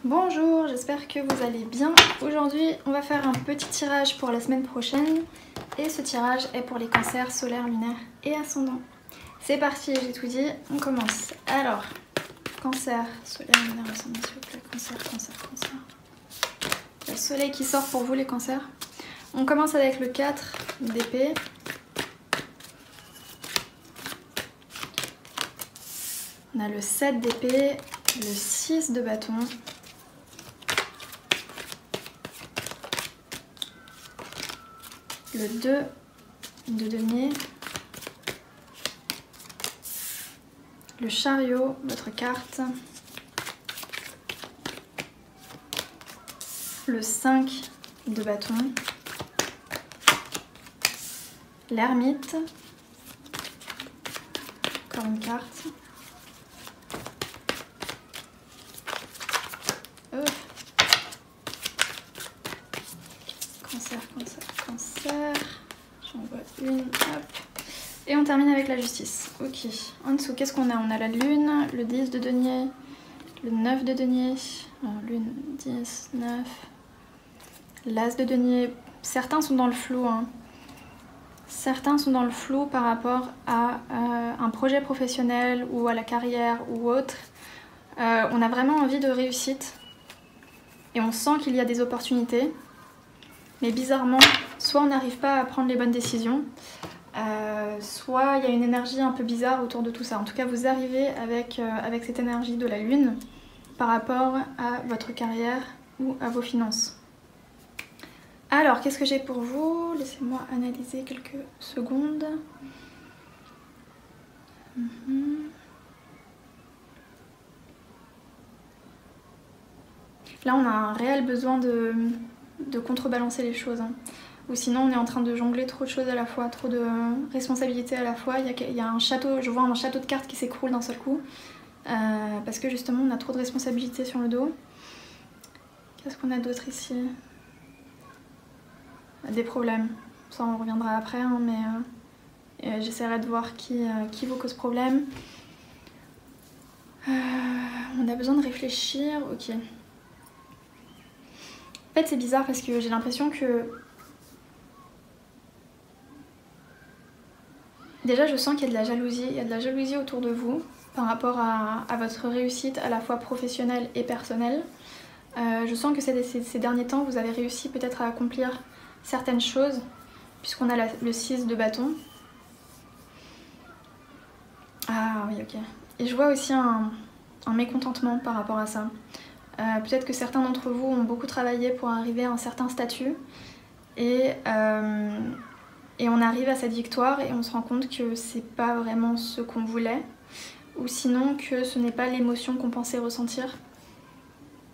Bonjour, j'espère que vous allez bien. Aujourd'hui, on va faire un petit tirage pour la semaine prochaine. Et ce tirage est pour les cancers solaires, lunaires et ascendants. C'est parti, j'ai tout dit, on commence. Alors, cancer, solaire, lunaire, ascendant, s'il vous plaît. Cancer. Le soleil qui sort pour vous les cancers. On commence avec le 4 d'épée. On a le 7 d'épée, le 6 de bâton. Le 2 de denier, le chariot, votre carte, le 5 de bâton, l'ermite, encore une carte, cancer, j'en vois une, hop. Et on termine avec la justice. Ok, en dessous, qu'est-ce qu'on a? On a la lune, le 10 de denier, le 9 de denier, alors, lune, 10, 9, l'as de denier. Certains sont dans le flou, hein. Certains sont dans le flou par rapport à un projet professionnel ou à la carrière ou autre. On a vraiment envie de réussite et on sent qu'il y a des opportunités. Mais bizarrement, soit on n'arrive pas à prendre les bonnes décisions, soit il y a une énergie un peu bizarre autour de tout ça. En tout cas, vous arrivez avec cette énergie de la lune par rapport à votre carrière ou à vos finances. Alors, qu'est-ce que j'ai pour vous? Laissez-moi analyser quelques secondes. Là, on a un réel besoin de contrebalancer les choses, hein. Ou sinon on est en train de jongler trop de choses à la fois, trop de responsabilités à la fois. Il y a un château, je vois un château de cartes qui s'écroule d'un seul coup, parce que justement on a trop de responsabilités sur le dos. Qu'est-ce qu'on a d'autre ici? Des problèmes, ça on reviendra après, hein, mais j'essaierai de voir qui vous cause problème. On a besoin de réfléchir, ok. En fait c'est bizarre parce que j'ai l'impression que... Déjà je sens qu'il y a de la jalousie, il y a de la jalousie autour de vous par rapport à votre réussite à la fois professionnelle et personnelle. Je sens que ces derniers temps vous avez réussi peut-être à accomplir certaines choses puisqu'on a le 6 de bâton. Ah oui, ok. Et je vois aussi un mécontentement par rapport à ça. Peut-être que certains d'entre vous ont beaucoup travaillé pour arriver à un certain statut et on arrive à cette victoire et on se rend compte que c'est pas vraiment ce qu'on voulait, ou sinon que ce n'est pas l'émotion qu'on pensait ressentir.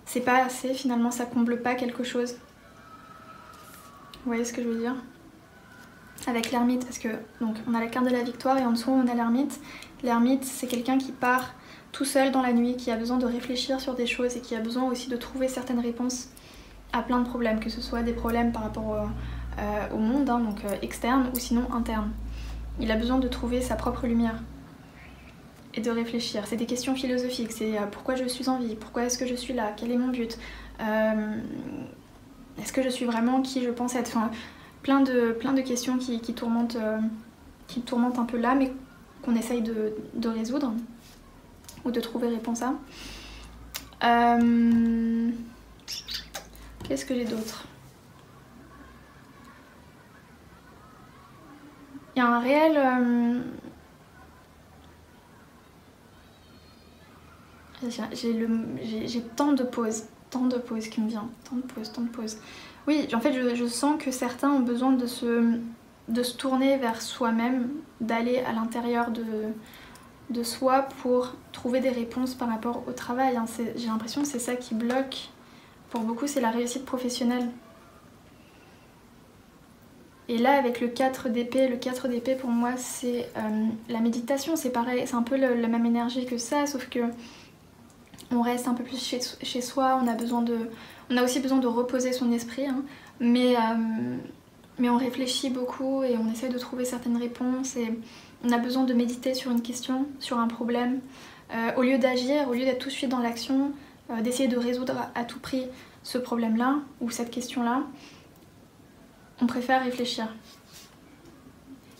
C'est pas assez, finalement ça comble pas quelque chose. Vous voyez ce que je veux dire? Avec l'ermite, parce que donc on a la carte de la victoire et en dessous on a l'ermite. L'ermite c'est quelqu'un qui part tout seul dans la nuit, qui a besoin de réfléchir sur des choses et qui a besoin aussi de trouver certaines réponses à plein de problèmes, que ce soit des problèmes par rapport au monde, hein, donc externe ou sinon interne. Il a besoin de trouver sa propre lumière et de réfléchir. C'est des questions philosophiques, c'est pourquoi je suis en vie, pourquoi est-ce que je suis là, quel est mon but, est-ce que je suis vraiment qui je pense être, enfin, plein de questions qui tourmentent un peu là, mais qu'on essaye de résoudre ou de trouver réponse à. Qu'est-ce que j'ai d'autre? Il y a un réel... J'ai tant de pauses qui me viennent, tant de pauses. Oui, en fait je sens que certains ont besoin de se tourner vers soi-même, d'aller à l'intérieur de soi pour trouver des réponses par rapport au travail, hein. J'ai l'impression que c'est ça qui bloque. Pour beaucoup c'est la réussite professionnelle. Et là avec le 4 d'épée pour moi c'est la méditation, c'est pareil, c'est un peu la même énergie que ça, sauf que on reste un peu plus chez soi, on a aussi besoin de reposer son esprit, hein, mais on réfléchit beaucoup et on essaie de trouver certaines réponses et on a besoin de méditer sur une question, sur un problème. Au lieu d'agir, au lieu d'être tout de suite dans l'action, d'essayer de résoudre à tout prix ce problème-là ou cette question-là, on préfère réfléchir.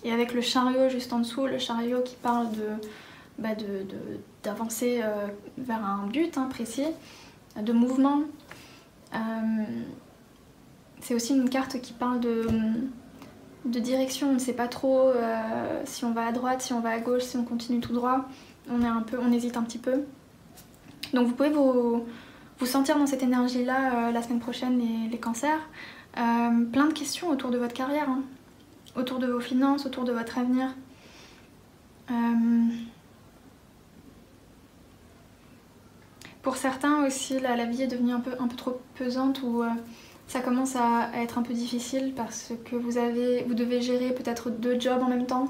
Et avec le chariot juste en dessous, le chariot qui parle d'avancer vers un but précis, de mouvement, c'est aussi une carte qui parle de direction. On ne sait pas trop si on va à droite, si on va à gauche, si on continue tout droit. On hésite un petit peu. Donc vous pouvez vous sentir dans cette énergie-là la semaine prochaine, les cancers. Plein de questions autour de votre carrière, autour de vos finances, autour de votre avenir. Pour certains aussi, la vie est devenue un peu trop pesante ou ça commence à être un peu difficile parce que vous devez gérer peut-être 2 jobs en même temps.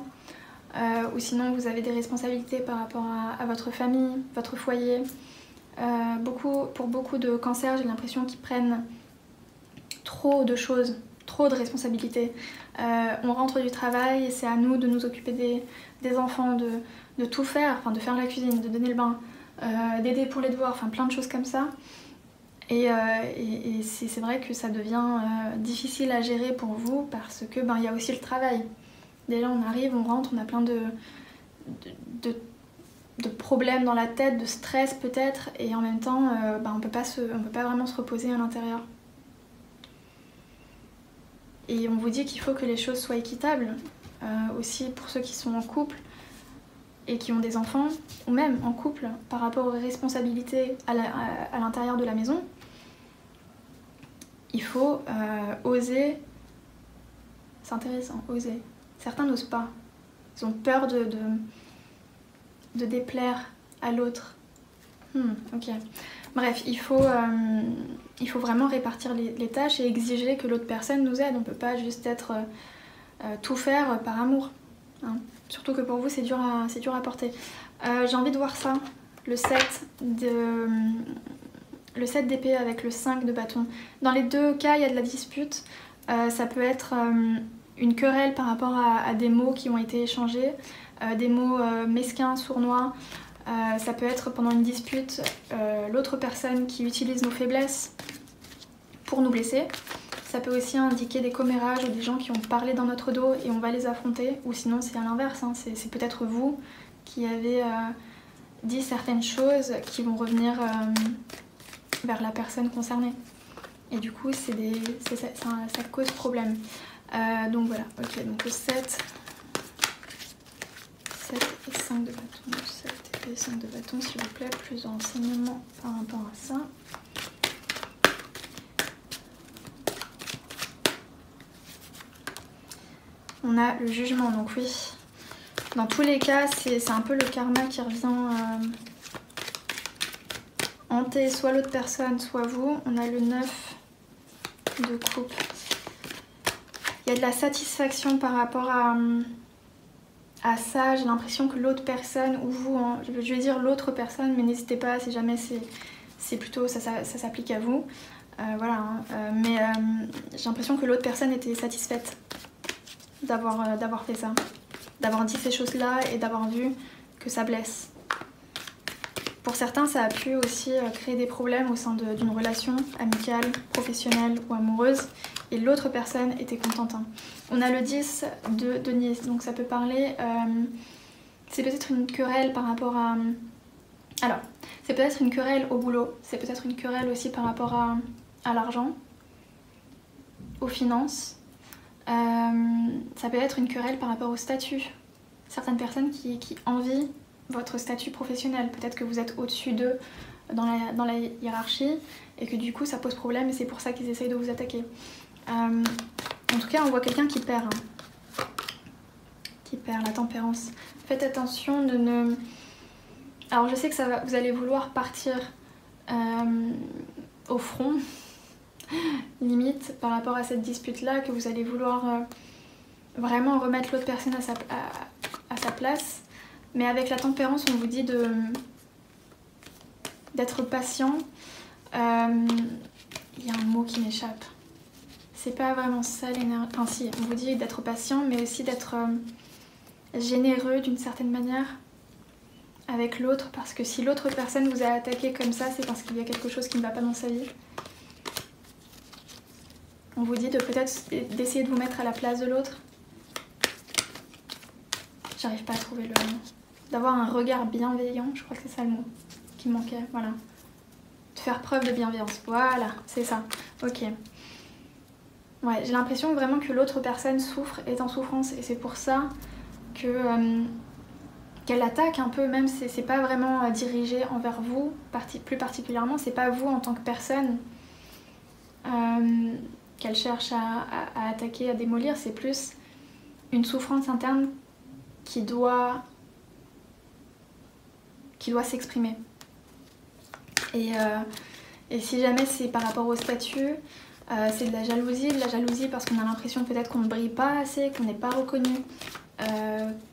Ou sinon vous avez des responsabilités par rapport à votre famille, votre foyer. Pour beaucoup de cancers, j'ai l'impression qu'ils prennent trop de choses, trop de responsabilités. On rentre du travail et c'est à nous de nous occuper des enfants, de tout faire, enfin de faire la cuisine, de donner le bain, d'aider pour les devoirs, enfin plein de choses comme ça. Et c'est vrai que ça devient difficile à gérer pour vous parce que y a aussi le travail. Déjà on arrive, on rentre, on a plein de problèmes dans la tête, de stress peut-être, et en même temps on peut pas vraiment se reposer à l'intérieur. Et on vous dit qu'il faut que les choses soient équitables, aussi pour ceux qui sont en couple et qui ont des enfants, ou même en couple, par rapport aux responsabilités à l'intérieur de la maison. Il faut oser, c'est intéressant, oser. Certains n'osent pas, ils ont peur de déplaire à l'autre. Ok. Bref, il faut vraiment répartir les tâches et exiger que l'autre personne nous aide. On ne peut pas juste tout faire par amour. Surtout que pour vous, c'est dur à porter. J'ai envie de voir ça, le 7 d'épée avec le 5 de bâton. Dans les 2 cas, il y a de la dispute. Ça peut être une querelle par rapport à des mots qui ont été échangés, des mots mesquins, sournois. Ça peut être pendant une dispute l'autre personne qui utilise nos faiblesses pour nous blesser. Ça peut aussi indiquer des commérages ou des gens qui ont parlé dans notre dos et on va les affronter. Ou sinon c'est à l'inverse, c'est peut-être vous qui avez dit certaines choses qui vont revenir vers la personne concernée. Et du coup ça cause problème. Donc voilà, ok, donc le 7 et 5 de bâton, 7 et 5 de bâton s'il vous plaît, plus de renseignements par rapport à ça. On a le jugement, donc oui, dans tous les cas c'est un peu le karma qui revient hanter soit l'autre personne, soit vous. On a le 9 de coupe. Il y a de la satisfaction par rapport à ça. J'ai l'impression que l'autre personne, ou vous, je vais dire l'autre personne, mais n'hésitez pas si jamais c'est plutôt ça s'applique à vous. Voilà, mais j'ai l'impression que l'autre personne était satisfaite d'avoir fait ça, d'avoir dit ces choses-là et d'avoir vu que ça blesse. Pour certains, ça a pu aussi créer des problèmes au sein d'une relation amicale, professionnelle ou amoureuse, et l'autre personne était contente. On a le 10 de denier, donc ça peut parler, c'est peut-être une querelle par rapport à... Alors, c'est peut-être une querelle au boulot, c'est peut-être une querelle aussi par rapport à l'argent, aux finances. Ça peut être une querelle par rapport au statut. Certaines personnes qui envient votre statut professionnel. Peut-être que vous êtes au-dessus d'eux dans la hiérarchie et que du coup ça pose problème et c'est pour ça qu'ils essayent de vous attaquer. En tout cas, on voit quelqu'un qui perd. Qui perd la tempérance. Faites attention de ne... Alors je sais que vous allez vouloir partir au front, limite, par rapport à cette dispute-là, que vous allez vouloir vraiment remettre l'autre personne à sa place. Mais avec la tempérance, on vous dit d'être patient. Il y a un mot qui m'échappe. C'est pas vraiment ça l'énergie. Enfin si, on vous dit d'être patient, mais aussi d'être généreux d'une certaine manière. avec l'autre, parce que si l'autre personne vous a attaqué comme ça, c'est parce qu'il y a quelque chose qui ne va pas dans sa vie. On vous dit de peut-être d'essayer de vous mettre à la place de l'autre. J'arrive pas à trouver le mot. D'avoir un regard bienveillant, je crois que c'est ça le mot qui me manquait, voilà. De faire preuve de bienveillance, voilà, c'est ça, ok. Ouais, j'ai l'impression vraiment que l'autre personne souffre, est en souffrance, et c'est pour ça que qu'elle attaque un peu, même si c'est pas vraiment dirigé envers vous, plus particulièrement, c'est pas vous en tant que personne qu'elle cherche à attaquer, à démolir, c'est plus une souffrance interne qui doit s'exprimer. Et si jamais c'est par rapport au statut, c'est de la jalousie parce qu'on a l'impression peut-être qu'on ne brille pas assez, qu'on n'est pas reconnu,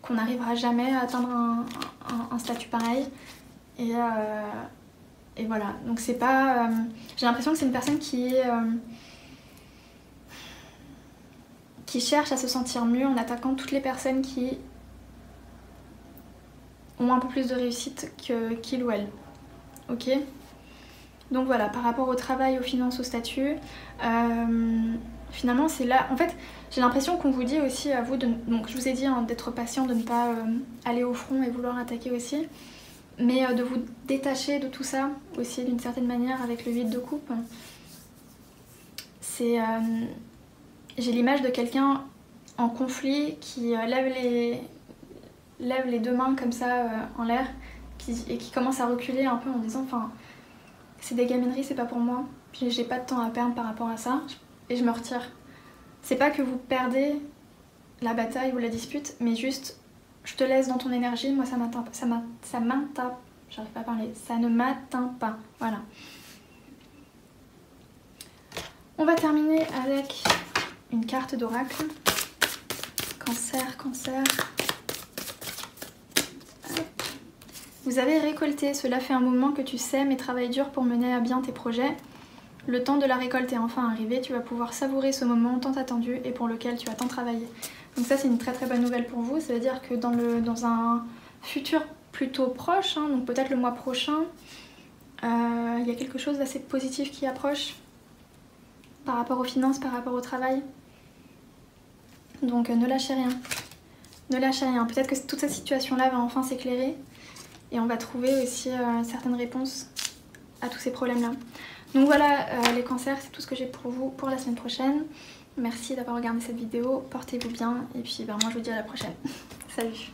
qu'on n'arrivera jamais à atteindre un statut pareil. Et voilà, donc c'est pas... j'ai l'impression que c'est une personne qui cherche à se sentir mieux en attaquant toutes les personnes qui ont un peu plus de réussite qu'il ou elle. Ok ? Donc voilà, par rapport au travail, aux finances, au statut, finalement c'est là... En fait, j'ai l'impression qu'on vous dit aussi à vous, donc je vous ai dit hein, d'être patient, de ne pas aller au front et vouloir attaquer aussi, mais de vous détacher de tout ça aussi d'une certaine manière avec le vide de coupe. C'est... j'ai l'image de quelqu'un en conflit qui lève les deux mains comme ça en l'air et qui commence à reculer un peu en disant enfin c'est des gamineries, c'est pas pour moi, puis j'ai pas de temps à perdre par rapport à ça et je me retire. C'est pas que vous perdez la bataille ou la dispute, mais juste je te laisse dans ton énergie, moi ça m'atteint, j'arrive pas à parler, ça ne m'atteint pas, voilà. On va terminer avec une carte d'oracle. Cancer, cancer. Vous avez récolté, cela fait un moment que tu sèmes et travailles dur pour mener à bien tes projets. Le temps de la récolte est enfin arrivé, tu vas pouvoir savourer ce moment tant attendu et pour lequel tu as tant travaillé. Donc ça c'est une très très bonne nouvelle pour vous, ça veut dire que dans un futur plutôt proche, hein, donc peut-être le mois prochain, il y a quelque chose d'assez positif qui approche par rapport aux finances, par rapport au travail. Donc ne lâchez rien, ne lâchez rien. Peut-être que toute cette situation-là va enfin s'éclairer et on va trouver aussi certaines réponses à tous ces problèmes-là. Donc voilà les cancers, c'est tout ce que j'ai pour vous pour la semaine prochaine. Merci d'avoir regardé cette vidéo, portez-vous bien et puis moi je vous dis à la prochaine. Salut!